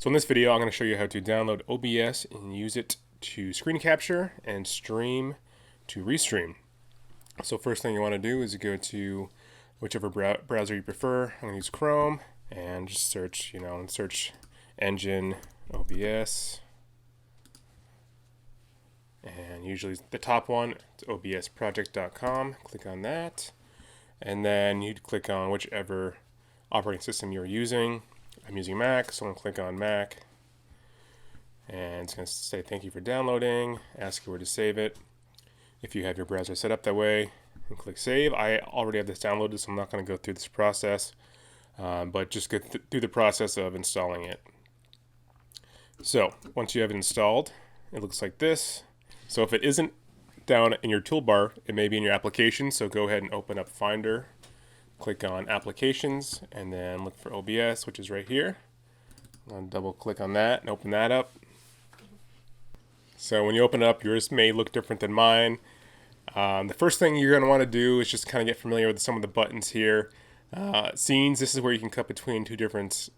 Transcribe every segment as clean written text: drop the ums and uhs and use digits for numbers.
So in this video, I'm going to show you how to download OBS and use it to screen capture and stream to restream. So first thing you want to do is go to whichever browser you prefer. I'm going to use Chrome and just search, search engine OBS. And usually the top one, it's obsproject.com. Click on that. And then you'd click on whichever operating system you're using. I'm using Mac, so I'm going to click on Mac. And it's going to say thank you for downloading, ask you where to save it. If you have your browser set up that way, and click save. I already have this downloaded, so I'm not going to go through this process, but just go through the process of installing it. So once you have it installed, it looks like this. So if it isn't down in your toolbar, it may be in your application, so go ahead and open up Finder. Click on Applications, and then look for OBS, which is right here. I'll double click on that and open that up. So when you open it up, yours may look different than mine. The first thing you're going to want to do is just kind of get familiar with some of the buttons here. Scenes, this is where you can cut between two different,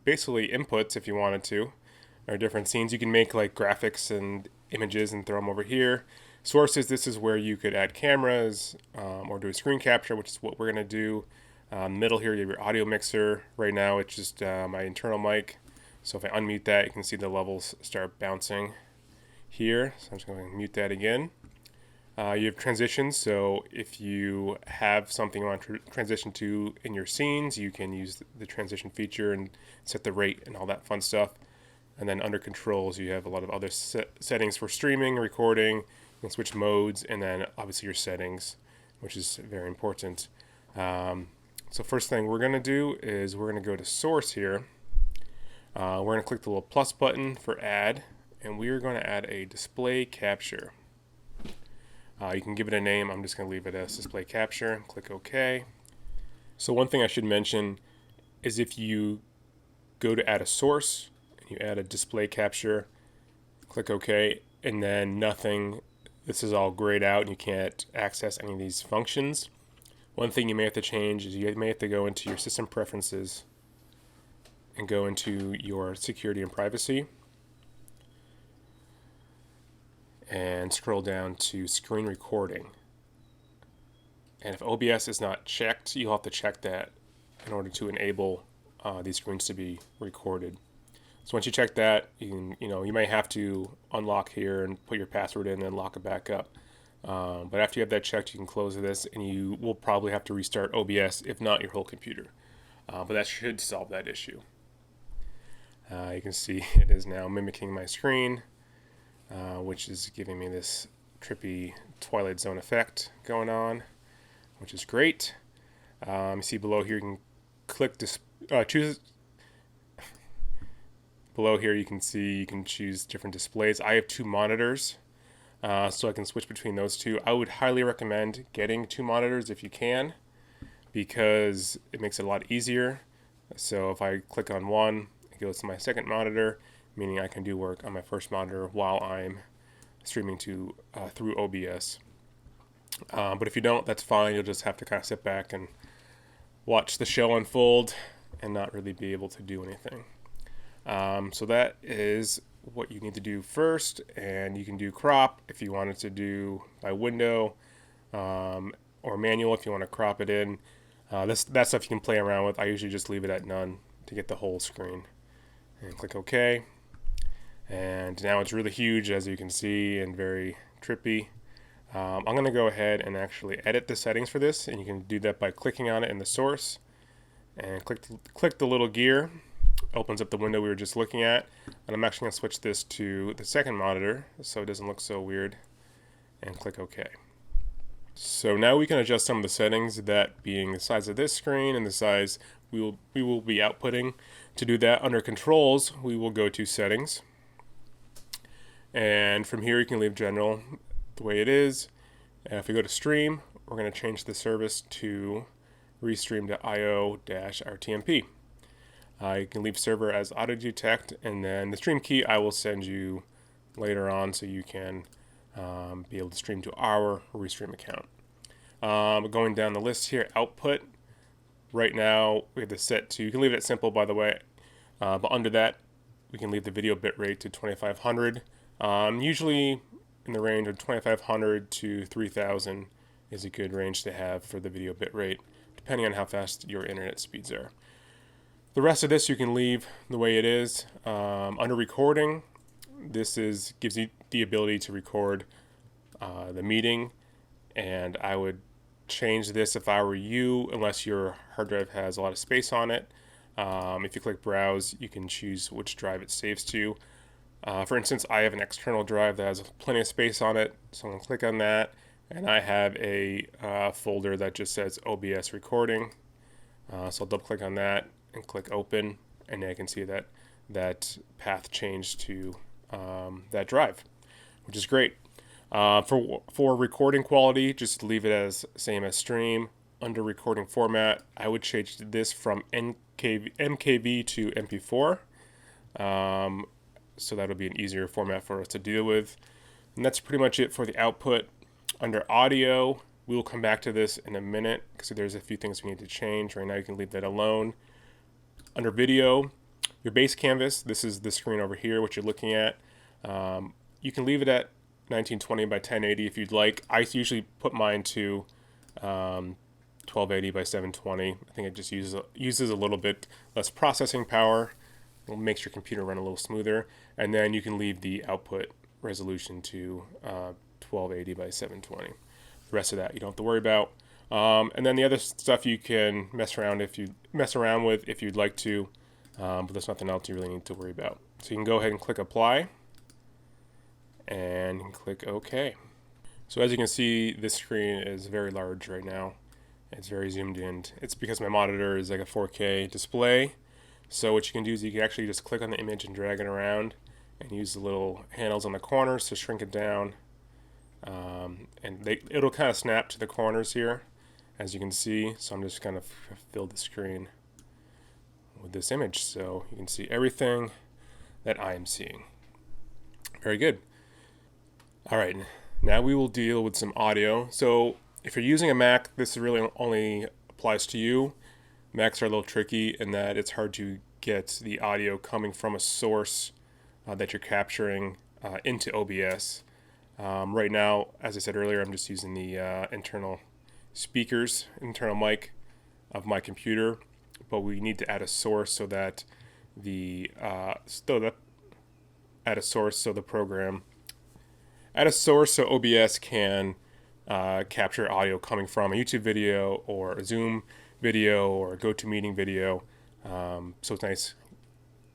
basically inputs if you wanted to, or different scenes. You can make like graphics and images and throw them over here. Sources, this is where you could add cameras or do a screen capture, which is what we're going to do. Middle here, you have your audio mixer. Right now, it's just my internal mic. So if I unmute that, you can see the levels start bouncing here. So I'm just going to mute that again. You have transitions, so if you have something you want to transition to in your scenes, you can use the transition feature and set the rate and all that fun stuff. And then under controls, you have a lot of other settings for streaming, recording. You can switch modes, and then obviously your settings, which is very important. So first thing we're going to do is we're going to go to source here. We're going to click the little plus button for add, and we are going to add a display capture. You can give it a name. I'm just going to leave it as display capture. Click OK. So one thing I should mention is if you go to add a source, and you add a display capture, click OK, and then nothing. This is all grayed out and you can't access any of these functions. One thing you may have to change is you may have to go into your system preferences and go into your security and privacy and scroll down to screen recording. And if OBS is not checked, you'll have to check that in order to enable these screens to be recorded. So once you check that, you may have to unlock here and put your password in and lock it back up. But after you have that checked, you can close this, and you will probably have to restart OBS, if not your whole computer. But that should solve that issue. You can see it is now mimicking my screen, which is giving me this trippy Twilight Zone effect going on, which is great. You see below here, you can click choose. Below here you can see you can choose different displays. I have two monitors, so I can switch between those two. I would highly recommend getting two monitors if you can, because it makes it a lot easier. So if I click on one, it goes to my second monitor, meaning I can do work on my first monitor while I'm streaming through OBS. But if you don't, that's fine. You'll just have to kind of sit back and watch the show unfold and not really be able to do anything. So that is what you need to do first, and you can do crop if you wanted to do by window, or manual if you want to crop it in. That stuff you can play around with. I usually just leave it at none to get the whole screen, and click OK. And now it's really huge, as you can see, and very trippy. I'm going to go ahead and actually edit the settings for this, and you can do that by clicking on it in the source, and click the little gear. Opens up the window we were just looking at, and I'm actually going to switch this to the second monitor so it doesn't look so weird, and click OK. So now we can adjust some of the settings, that being the size of this screen and the size we will be outputting. To do that, under controls, we will go to settings, and from here you can leave general the way it is. And if we go to stream, we're going to change the service to restream to IO-RTMP. You can leave server as auto detect, and then the stream key I will send you later on so you can be able to stream to our restream account. Going down the list here, output. Right now we have this set to, you can leave it simple by the way, but under that we can leave the video bitrate to 2500. Usually in the range of 2500 to 3000 is a good range to have for the video bitrate, depending on how fast your internet speeds are. The rest of this you can leave the way it is. Under recording, gives you the ability to record the meeting, and I would change this if I were you, unless your hard drive has a lot of space on it. If you click browse, you can choose which drive it saves to. For instance, I have an external drive that has plenty of space on it, so I'm going to click on that, and I have a folder that just says OBS recording. So I'll double click on that and click open, and I can see that path changed to that drive, which is great. For recording quality, just leave it as same as stream. Under recording format, I would change this from MKV to MP4. So that'll be an easier format for us to deal with. And that's pretty much it for the output. Under audio, we will come back to this in a minute because there's a few things we need to change. Right now you can leave that alone. Under video, your base canvas, this is the screen over here, what you're looking at. You can leave it at 1920 by 1080 if you'd like. I usually put mine to 1280 by 720. I think it just uses a little bit less processing power. It makes your computer run a little smoother. And then you can leave the output resolution to 1280 by 720. The rest of that you don't have to worry about. And then the other stuff you can mess around with if you'd like to, but there's nothing else you really need to worry about. So you can go ahead and click apply and click OK. So as you can see, this screen is very large right now. It's very zoomed in. It's because my monitor is like a 4K display. So what you can do is you can actually just click on the image and drag it around and use the little handles on the corners to shrink it down. And it'll kind of snap to the corners here, as you can see. So I'm just kind of fill the screen with this image so you can see everything that I am seeing. Very good. All right, now we will deal with some audio. So if you're using a Mac, this really only applies to you. Macs are a little tricky in that it's hard to get the audio coming from a source that you're capturing into OBS. Right now, as I said earlier, I'm just using the internal speakers, internal mic of my computer, but we need to add a source so that so OBS can capture audio coming from a YouTube video or a Zoom video or a GoToMeeting video. So it's nice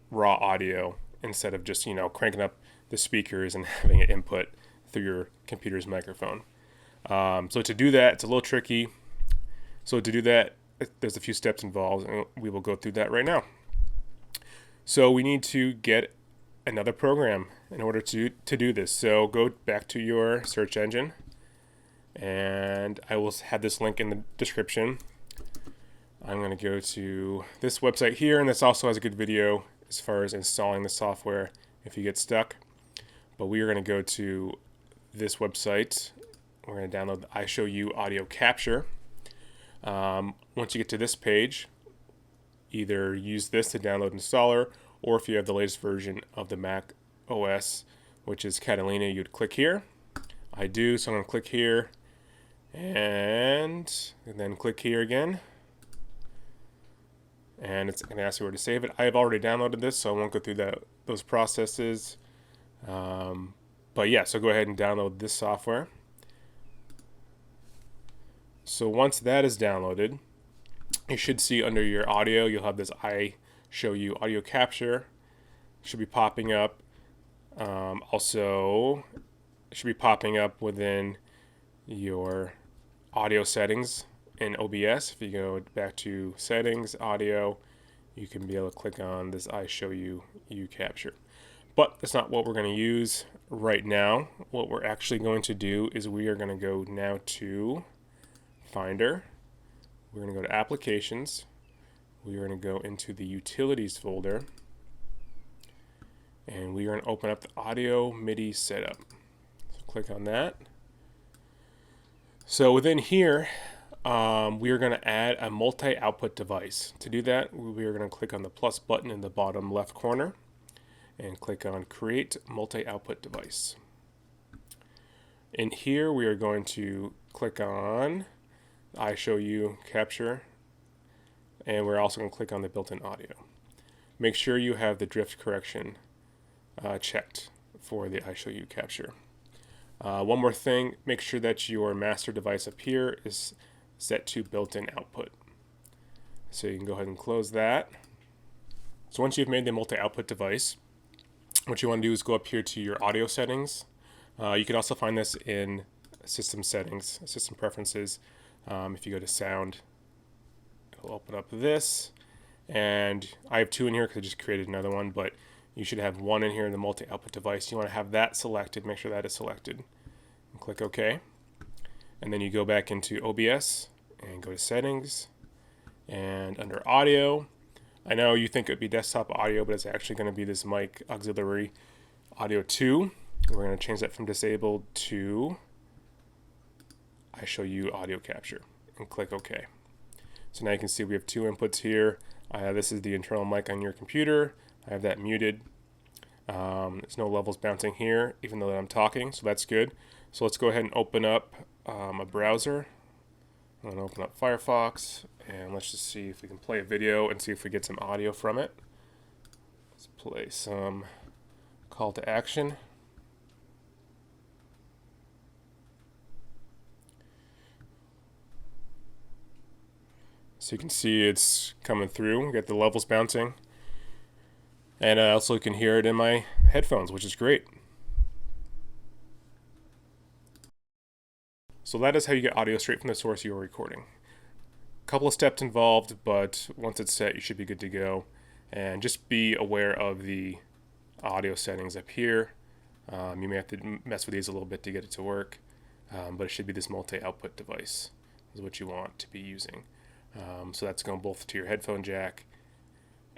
raw audio instead of just cranking up the speakers and having it input through your computer's microphone. So to do that, it's a little tricky. So to do that, there's a few steps involved, and we will go through that right now. So we need to get another program in order to do this. So go back to your search engine, and I will have this link in the description. I'm going to go to this website here, and this also has a good video as far as installing the software if you get stuck. But we are going to go to this website. We're going to download the iShowU audio capture. Once you get to this page, either use this to download installer, or if you have the latest version of the Mac OS, which is Catalina, you'd click here. I do, so I'm going to click here and then click here again. And it's going to ask you where to save it. I have already downloaded this, so I won't go through those processes. But yeah, so go ahead and download this software. So once that is downloaded, you should see under your audio, you'll have this iShowU audio capture. It should be popping up. Also, it should be popping up within your audio settings in OBS. If you go back to settings, audio, you can be able to click on this iShowU capture. But that's not what we're going to use right now. What we're actually going to do is we are going to go now to Finder. We're going to go to Applications. We are going to go into the Utilities folder. And we are going to open up the Audio MIDI Setup. So click on that. So within here, we are going to add a multi-output device. To do that, we are going to click on the plus button in the bottom left corner. and click on Create Multi-Output Device. In here, we are going to click on iShowU capture, and we're also going to click on the built-in audio. Make sure you have the drift correction checked for the iShowU capture. One more thing, make sure that your master device up here is set to built-in output. So you can go ahead and close that. So once you've made the multi-output device, what you want to do is go up here to your audio settings. You can also find this in system settings, system preferences. If you go to sound, it'll open up this. And I have two in here because I just created another one, but you should have one in here in the multi-output device. You want to have that selected, make sure that is selected. And click OK. And then you go back into OBS and go to settings. And under audio, I know you think it would be desktop audio, but it's actually going to be this mic auxiliary audio 2. We're going to change that from disabled to iShowU audio capture and click OK. So now you can see we have two inputs here. This is the internal mic on your computer. I have that muted. There's no levels bouncing here, even though I'm talking, so that's good. So let's go ahead and open up a browser. I'm going to open up Firefox, and let's just see if we can play a video and see if we get some audio from it. Let's play some call to action. So you can see it's coming through. We got the levels bouncing. And I also can hear it in my headphones, which is great. So that is how you get audio straight from the source you are recording. A couple of steps involved, but once it's set, you should be good to go. And just be aware of the audio settings up here. You may have to mess with these a little bit to get it to work, but it should be this multi-output device is what you want to be using. So that's going both to your headphone jack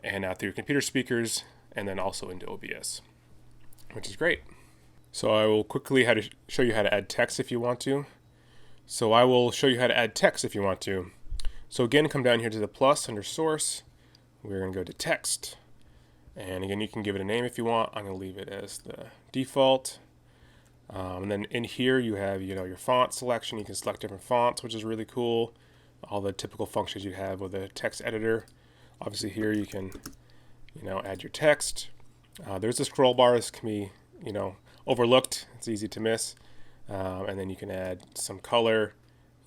and out through your computer speakers, and then also into OBS, which is great. So I will quickly show you how to add text if you want to. So I will show you how to add text if you want to. So again, come down here to the plus under source. We're going to go to text. And again, you can give it a name if you want. I'm going to leave it as the default. And then in here you have your font selection. You can select different fonts, which is really cool. All the typical functions you have with a text editor. Obviously here you can add your text. There's a scroll bar. This can be overlooked. It's easy to miss. And then you can add some color,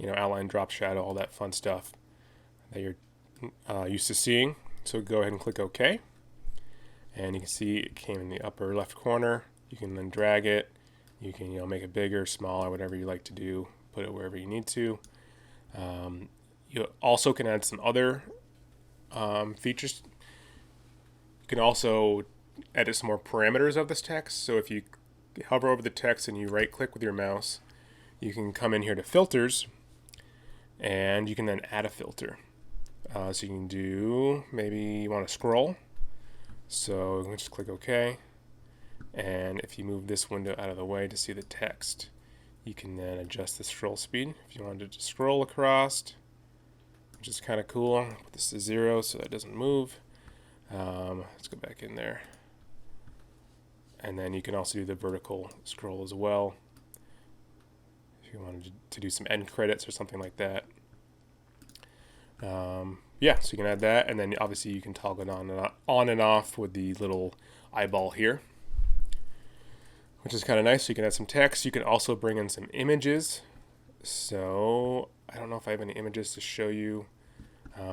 outline, drop shadow, all that fun stuff that you're used to seeing. So go ahead and click OK. And you can see it came in the upper left corner. You can then drag it. You can make it bigger, smaller, whatever you like to do. Put it wherever you need to. You also can add some other features. You can also edit some more parameters of this text. So if you hover over the text and you right click with your mouse, you can come in here to filters, and you can then add a filter. So you can do, maybe you want to scroll. So you can just click OK. And if you move this window out of the way to see the text, you can then adjust the scroll speed. If you wanted to scroll across, which is kind of cool, put this to 0 so that doesn't move. Let's go back in there. And then you can also do the vertical scroll as well if you wanted to do some end credits or something like that. Yeah, so you can add that, and then obviously you can toggle it on and off with the little eyeball here, which is kind of nice. So you can add some text. You can also bring in some images. So I don't know if I have any images to show you,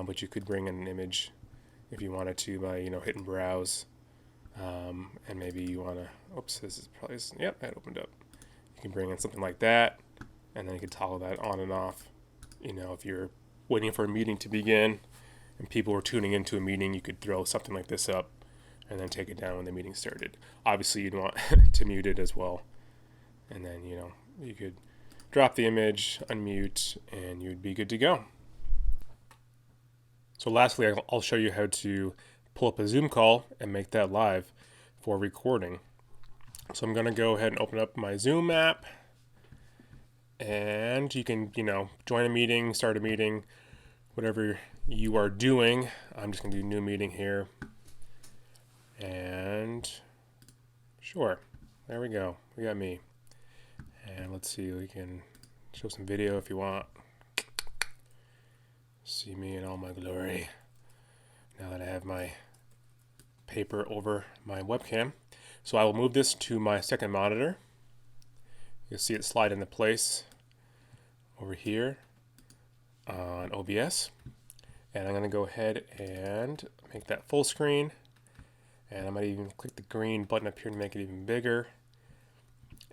but you could bring in an image if you wanted to by hitting browse. And maybe you want to, oops, this is probably, yep, that opened up. You can bring in something like that, and then you can toggle that on and off. If you're waiting for a meeting to begin and people were tuning into a meeting, you could throw something like this up and then take it down when the meeting started. Obviously, you'd want to mute it as well. And then, you could drop the image, unmute, and you'd be good to go. So lastly, I'll show you how to pull up a Zoom call and make that live for recording. So I'm going to go ahead and open up my Zoom app, and you can, join a meeting, start a meeting, whatever you are doing. I'm just going to do new meeting here, and Sure. There we go. We got me. And let's see, we can show some video if you want. See me in all my glory. Now that I have my paper over my webcam. So I will move this to my second monitor. You'll see it slide into place over here on OBS. And I'm going to go ahead and make that full screen. And I might even click the green button up here to make it even bigger.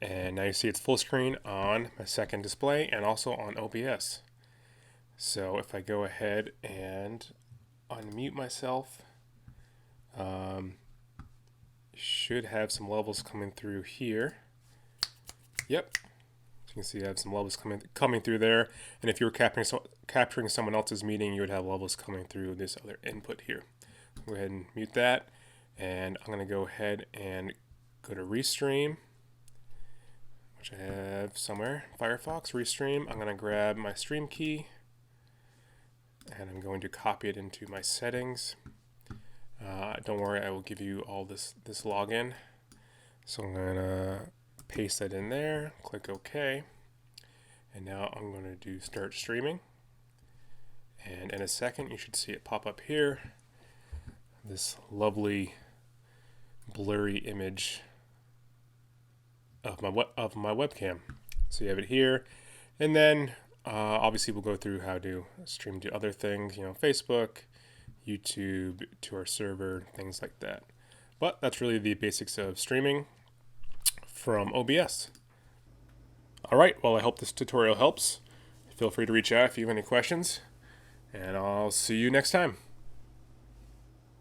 And now you see it's full screen on my second display and also on OBS. So if I go ahead and unmute myself, should have some levels coming through here. Yep. You can see I have some levels coming through there. And if you were capturing someone else's meeting, you would have levels coming through this other input here. Go ahead and mute that. And I'm going to go ahead and go to Restream, which I have somewhere. Firefox, Restream. I'm going to grab my stream key. And I'm going to copy it into my settings. Don't worry, I will give you all this login. So I'm going to paste that in there, click OK. And now I'm going to do start streaming. And in a second, you should see it pop up here. This lovely blurry image of my webcam. So you have it here. And then obviously we'll go through how to stream to other things, Facebook, YouTube, to our server, things like that. But that's really the basics of streaming from OBS. All right, well, I hope this tutorial helps. Feel free to reach out if you have any questions, and I'll see you next time.